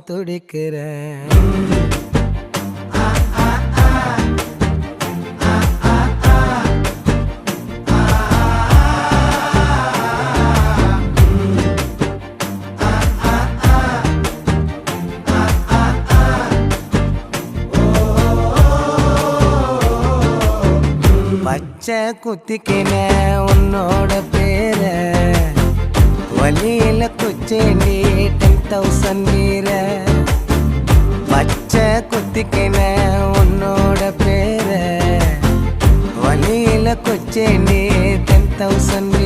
துடிக்கிறேன். பச்சை குத்திக்கின உன்னோட பேர வலியில குச்சேண்டி 10,000 வீர. பச்சை குத்திக்கின உன்னோட பேர வலியில குச்சேண்டி 10,000 வீர.